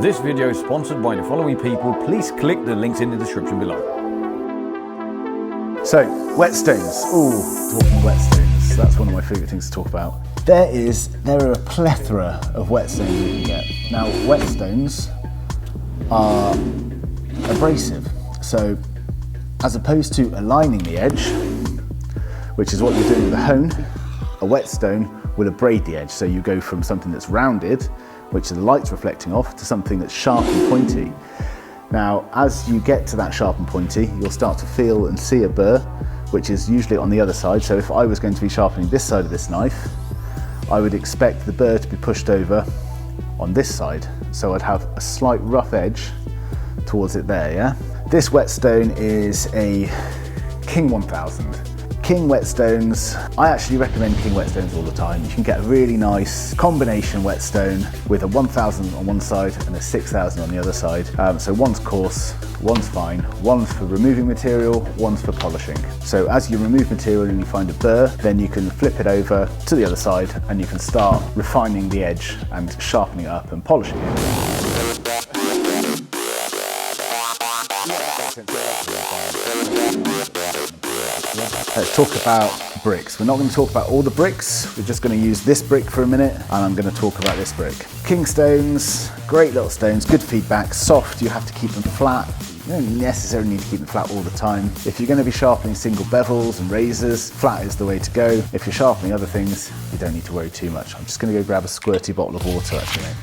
This video is sponsored by the following people. Please click the links in the description below. So, whetstones. Oh, talking whetstones. That's one of my favourite things to talk about. There are a plethora of whetstones you can get. Now, whetstones are abrasive. So, as opposed to aligning the edge, which is what you're doing with a hone, a whetstone will abrade the edge. So you go from something that's rounded, which the light's reflecting off, to something that's sharp and pointy. Now, as you get to that sharp and pointy, you'll start to feel and see a burr, which is usually on the other side. So if I was going to be sharpening this side of this knife, I would expect the burr to be pushed over on this side. So I'd have a slight rough edge towards it there, yeah? This whetstone is a King 1000. King Whetstones, I actually recommend King Whetstones all the time. You can get a really nice combination whetstone with a 1000 on one side and a 6000 on the other side. So one's coarse, one's fine, one's for removing material, one's for polishing. So as you remove material and you find a burr, then you can flip it over to the other side and you can start refining the edge and sharpening it up and polishing it. Let's talk about bricks. We're not going to talk about all the bricks. We're just going to use this brick for a minute, and I'm going to talk about this brick. King stones, great little stones, good feedback, soft. You have to keep them flat. You don't necessarily need to keep them flat all the time. If you're going to be sharpening single bevels and razors, flat is the way to go. If you're sharpening other things, you don't need to worry too much. I'm just going to go grab a squirty bottle of water actually,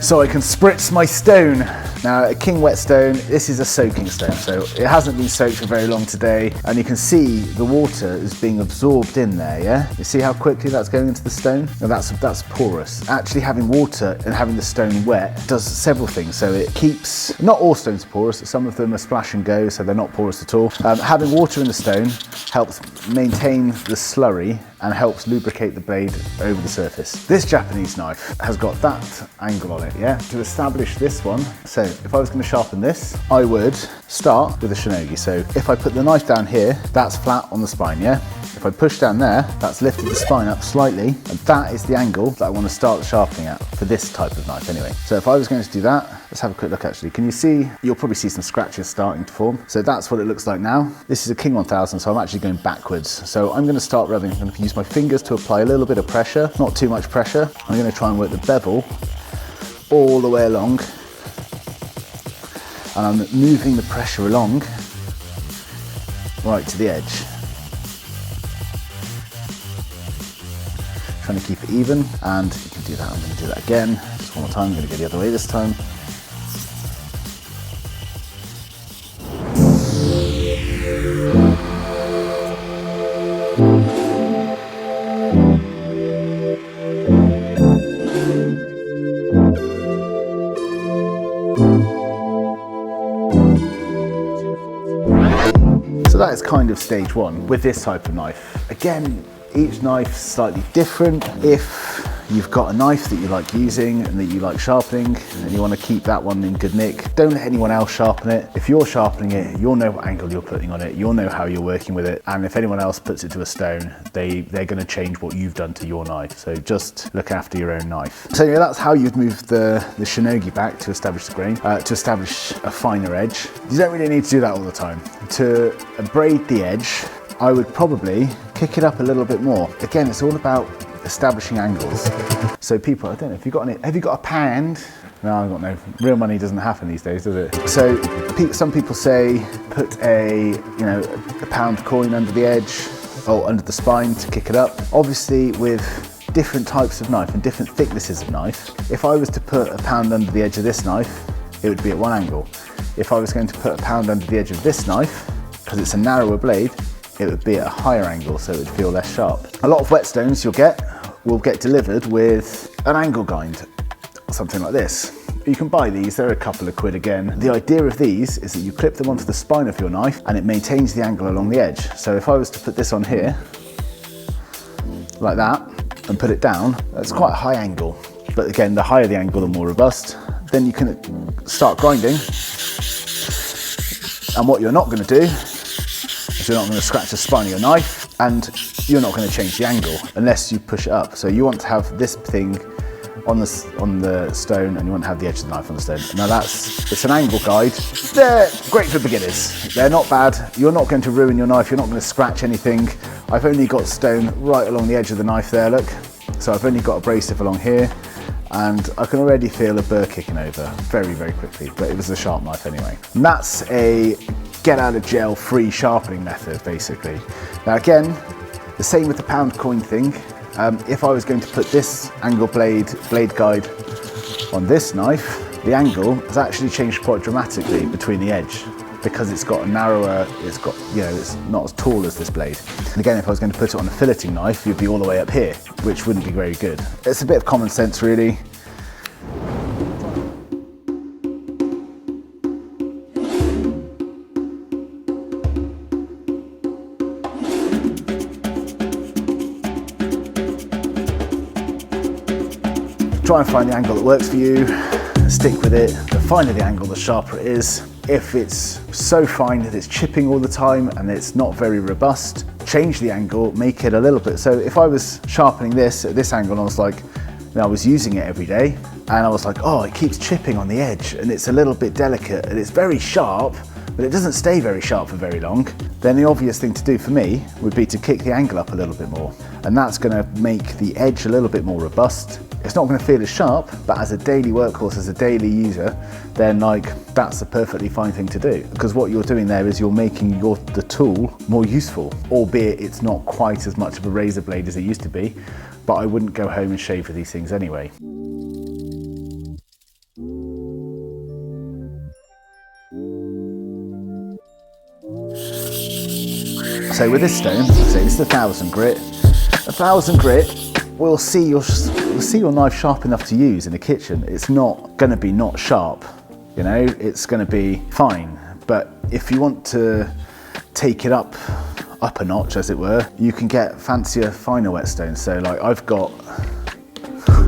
so I can spritz my stone. Now, a King Whetstone, this is a soaking stone, so it hasn't been soaked for very long today, and you can see the water is being absorbed in there, yeah? You see how quickly that's going into the stone? Now that's porous. Actually having water and having the stone wet does several things. So it keeps, not all stones are porous, some of them are splash and go, so they're not porous at all. Having water in the stone helps maintain the slurry and helps lubricate the blade over the surface. This Japanese knife has got that angle on it, yeah? To establish this one, so if I was going to sharpen this, I would start with a shinogi. So if I put the knife down here, that's flat on the spine, yeah? If I push down there, that's lifted the spine up slightly, and that is the angle that I want to start sharpening at for this type of knife anyway. So if I was going to do that, let's have a quick look actually. Can you see? You'll probably see some scratches starting to form. So that's what it looks like now. This is a King 1000, so I'm actually going backwards. So I'm going to start rubbing. I'm going to use my fingers to apply a little bit of pressure, not too much pressure. I'm going to try and work the bevel all the way along. And I'm moving the pressure along right to the edge. Trying to keep it even, and you can do that. I'm going to do that again. Just one more time. I'm going to go the other way this time. So that is kind of stage one with this type of knife. Again, each knife's slightly different. If you've got a knife that you like using and that you like sharpening and you want to keep that one in good nick, don't let anyone else sharpen it. If you're sharpening it, you'll know what angle you're putting on it, you'll know how you're working with it, and if anyone else puts it to a stone, they're going to change what you've done to your knife. So just look after your own knife. So yeah, that's how you'd move the shinogi back to establish the grain, to establish a finer edge. You don't really need to do that all the time. To abrade the edge, I would probably kick it up a little bit more. Again, it's all about establishing angles. So people, I don't know, have you got a pound? No, I've got no. Real money doesn't happen these days, does it? So some people say put a pound coin under the edge or under the spine to kick it up. Obviously, with different types of knife and different thicknesses of knife, if I was to put a pound under the edge of this knife, it would be at one angle. If I was going to put a pound under the edge of this knife, because it's a narrower blade, it would be at a higher angle, so it would feel less sharp. A lot of whetstones will get delivered with an angle guide, something like this. You can buy these, they're a couple of quid again. The idea of these is that you clip them onto the spine of your knife and it maintains the angle along the edge. So if I was to put this on here, like that, and put it down, that's quite a high angle. But again, the higher the angle, the more robust. Then you can start grinding. And what you're not going to do is you're not going to scratch the spine of your knife, and you're not going to change the angle unless you push it up. So you want to have this thing on the stone, and you want to have the edge of the knife on the stone. Now it's an angle guide. They're great for beginners. They're not bad. You're not going to ruin your knife. You're not going to scratch anything. I've only got stone right along the edge of the knife there, look. So I've only got abrasive along here, and I can already feel a burr kicking over very, very quickly, but it was a sharp knife anyway. And that's a get out of jail free sharpening method, basically. Now again, the same with the pound coin thing. If I was going to put this angle blade guide on this knife, the angle has actually changed quite dramatically between the edge, because it's got a narrower, it's not as tall as this blade. And again, if I was going to put it on a filleting knife, you'd be all the way up here, which wouldn't be very good. It's a bit of common sense, really. Try and find the angle that works for you, stick with it. The finer the angle, the sharper it is. If it's so fine that it's chipping all the time and it's not very robust, change the angle, make it a little bit. So if I was sharpening this at this angle and I was like, I was using it every day, and I was like, oh, it keeps chipping on the edge and it's a little bit delicate and it's very sharp, but it doesn't stay very sharp for very long, then the obvious thing to do for me would be to kick the angle up a little bit more. And that's gonna make the edge a little bit more robust. It's not gonna feel as sharp, but as a daily workhorse, as a daily user, then that's a perfectly fine thing to do. Because what you're doing there is you're making the tool more useful, albeit it's not quite as much of a razor blade as it used to be, but I wouldn't go home and shave with these things anyway. So with this stone, say this is 1000 grit. 1000 grit will see your knife sharp enough to use in the kitchen. It's not going to be not sharp, it's going to be fine. But if you want to take it up a notch, as it were, you can get fancier, finer whetstones. So like I've got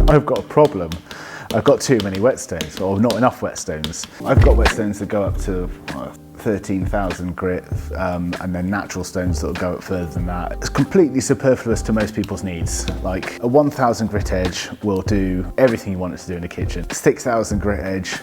a problem. I've got too many whetstones, or not enough whetstones. I've got whetstones that go up to 13,000 grit, and then natural stones that will go up further than that. It's completely superfluous to most people's needs. Like a 1000 grit edge will do everything you want it to do in the kitchen. 6000 grit edge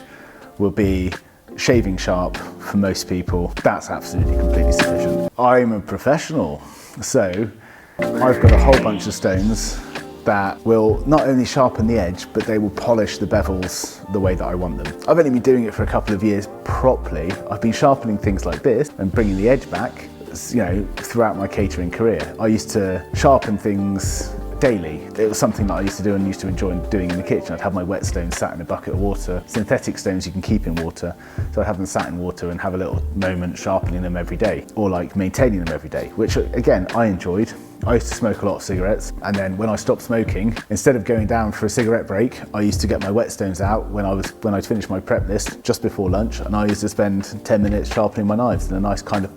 will be shaving sharp for most people. That's absolutely completely sufficient. I'm a professional, so I've got a whole bunch of stones that will not only sharpen the edge, but they will polish the bevels the way that I want them. I've only been doing it for a couple of years properly. I've been sharpening things like this and bringing the edge back, throughout my catering career. I used to sharpen things daily. It was something that I used to do and used to enjoy doing in the kitchen. I'd have my whetstones sat in a bucket of water. Synthetic stones you can keep in water, so I'd have them sat in water and have a little moment sharpening them every day, or like maintaining them every day, which again, I enjoyed. I used to smoke a lot of cigarettes, and then when I stopped smoking, instead of going down for a cigarette break, I used to get my whetstones out when I'd finished my prep list just before lunch, and I used to spend 10 minutes sharpening my knives in a nice kind of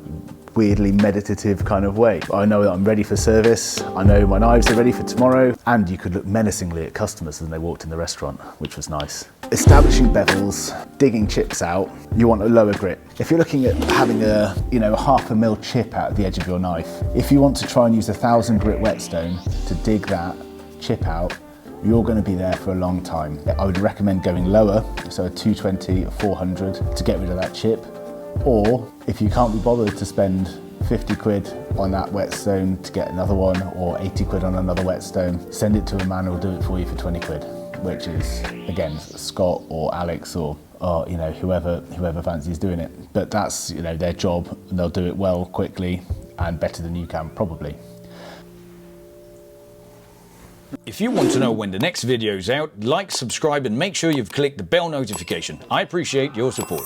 weirdly meditative kind of way. I know that I'm ready for service, I know my knives are ready for tomorrow, and you could look menacingly at customers when they walked in the restaurant, which was nice. Establishing bevels, digging chips out, you want a lower grit. If you're looking at having a half a mil chip out of the edge of your knife, if you want to try and use 1000 grit whetstone to dig that chip out, you're going to be there for a long time. I would recommend going lower, so a 220, a 400 to get rid of that chip. Or if you can't be bothered to spend 50 quid on that whetstone to get another one, or 80 quid on another whetstone, send it to a man who'll do it for you for 20 quid, which is, again, Scott or Alex or whoever fancies doing it. But that's their job, and they'll do it well, quickly, and better than you can, probably. If you want to know when the next video's out, like, subscribe, and make sure you've clicked the bell notification. I appreciate your support.